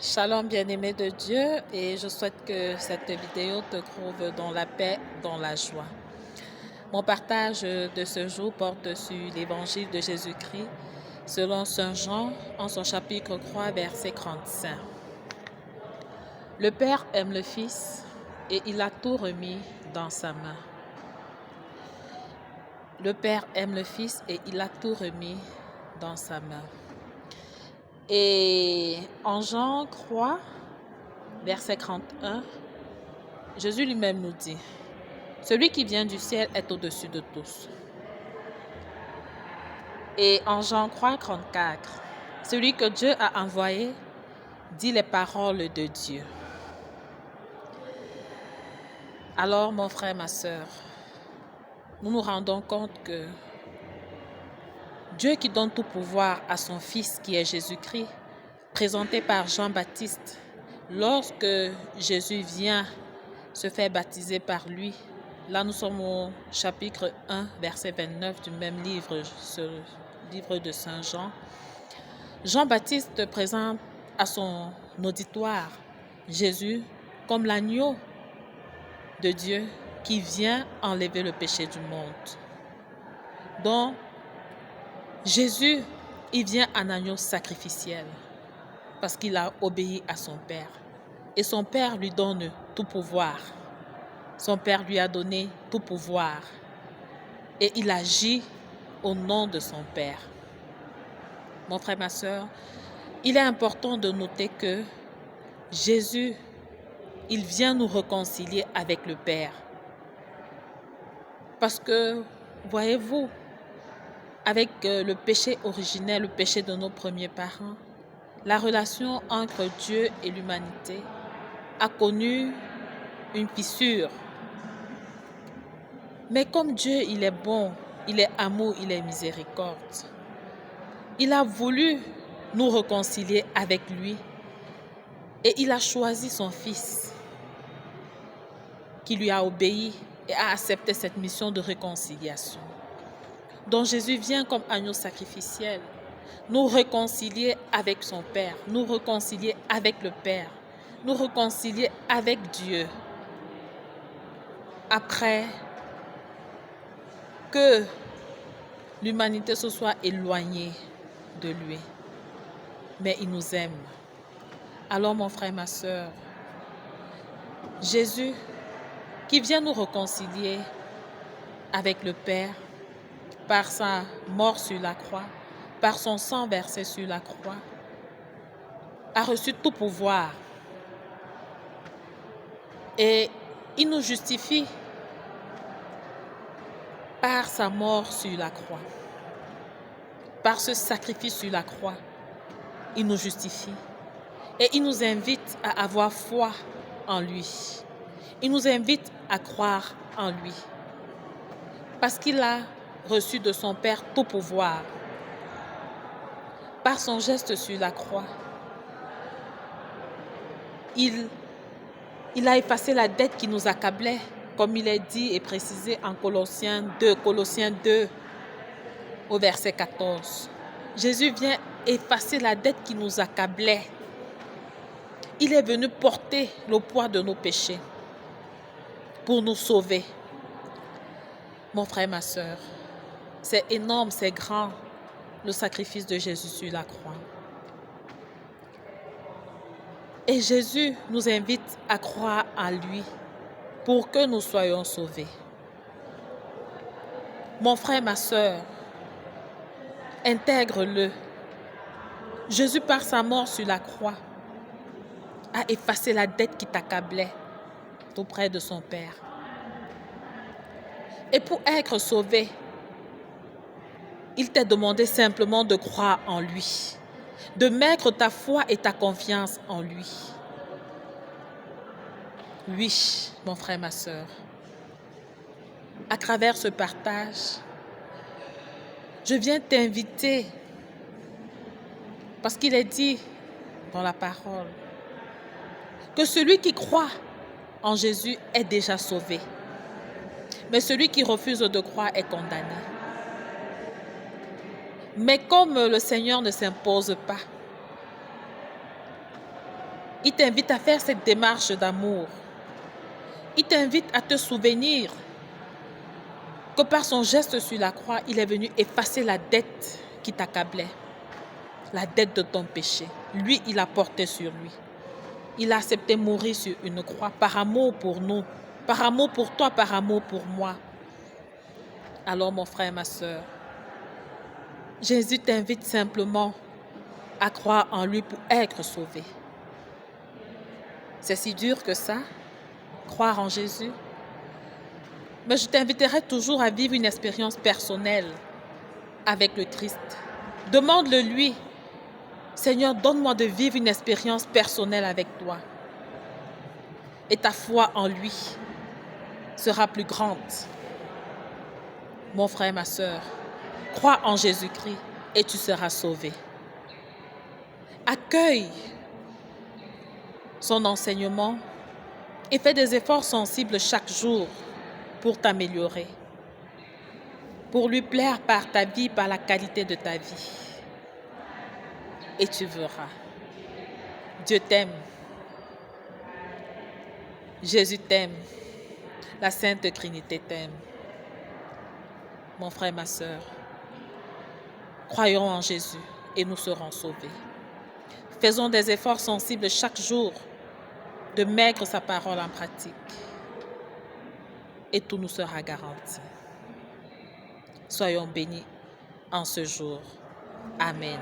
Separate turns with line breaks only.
Shalom bien-aimé de Dieu, et je souhaite que cette vidéo te trouve dans la paix, dans la joie. Mon partage de ce jour porte sur l'évangile de Jésus-Christ selon Saint Jean en son chapitre 3 verset 35. Le Père aime le Fils et il a tout remis dans sa main. Le Père aime le Fils et il a tout remis dans sa main. Et en Jean 3, verset 31, Jésus lui-même nous dit, « Celui qui vient du ciel est au-dessus de tous. » Et en Jean 3, 34, « Celui que Dieu a envoyé dit les paroles de Dieu. » Alors, mon frère, ma sœur, nous nous rendons compte que Dieu qui donne tout pouvoir à son Fils qui est Jésus-Christ, présenté par Jean-Baptiste, lorsque Jésus vient se faire baptiser par lui, là nous sommes au chapitre 1, verset 29 du même livre, ce livre de Saint Jean. Jean-Baptiste présente à son auditoire Jésus comme l'agneau de Dieu qui vient enlever le péché du monde. Donc, Jésus, il vient en agneau sacrificiel parce qu'il a obéi à son Père. Et son Père lui donne tout pouvoir. Son Père lui a donné tout pouvoir. Et il agit au nom de son Père. Mon frère, ma soeur, il est important de noter que Jésus, il vient nous réconcilier avec le Père. Parce que, voyez-vous, avec le péché originel, le péché de nos premiers parents, la relation entre Dieu et l'humanité a connu une fissure. Mais comme Dieu, il est bon, il est amour, il est miséricorde, il a voulu nous réconcilier avec lui et il a choisi son Fils qui lui a obéi et a accepté cette mission de réconciliation. Donc Jésus vient comme agneau sacrificiel nous réconcilier avec son Père, nous réconcilier avec le Père, nous réconcilier avec Dieu. Après que l'humanité se soit éloignée de lui, mais il nous aime. Alors mon frère, ma soeur, Jésus qui vient nous réconcilier avec le Père par sa mort sur la croix, par son sang versé sur la croix, a reçu tout pouvoir et il nous justifie par sa mort sur la croix, par ce sacrifice sur la croix. Il nous justifie et il nous invite à avoir foi en lui. Il nous invite à croire en lui parce qu'il a reçu de son Père tout pouvoir. Par son geste sur la croix, il a effacé la dette qui nous accablait, comme il est dit et précisé en Colossiens 2 au verset 14. Jésus vient effacer la dette qui nous accablait. Il est venu porter le poids de nos péchés pour nous sauver. Mon frère, ma soeur, c'est énorme, c'est grand, le sacrifice de Jésus sur la croix. Et Jésus nous invite à croire en lui pour que nous soyons sauvés. Mon frère, ma soeur, intègre-le. Jésus, par sa mort sur la croix, a effacé la dette qui t'accablait auprès de son Père. Et pour être sauvé, il t'a demandé simplement de croire en lui, de mettre ta foi et ta confiance en lui. Oui, mon frère, ma soeur, à travers ce partage, je viens t'inviter, parce qu'il est dit dans la parole, que celui qui croit en Jésus est déjà sauvé, mais celui qui refuse de croire est condamné. Mais comme le Seigneur ne s'impose pas, Il t'invite à faire cette démarche d'amour. Il t'invite à te souvenir que par son geste sur la croix, il est venu effacer la dette qui t'accablait, la dette de ton péché. Lui, il a porté sur lui. Il a accepté mourir sur une croix par amour pour nous, par amour pour toi, par amour pour moi. Alors mon frère, ma soeur, Jésus t'invite simplement à croire en lui pour être sauvé. C'est si dur que ça, croire en Jésus. Mais je t'inviterai toujours à vivre une expérience personnelle avec le Christ. Demande-le lui, Seigneur, donne-moi de vivre une expérience personnelle avec toi. Et ta foi en lui sera plus grande. Mon frère, ma soeur, crois en Jésus-Christ et tu seras sauvé. Accueille son enseignement et fais des efforts sensibles chaque jour pour t'améliorer, pour lui plaire par ta vie, par la qualité de ta vie. Et tu verras. Dieu t'aime. Jésus t'aime. La Sainte Trinité t'aime. Mon frère, ma soeur, croyons en Jésus et nous serons sauvés. Faisons des efforts sensibles chaque jour de mettre sa parole en pratique. Et tout nous sera garanti. Soyons bénis en ce jour. Amen.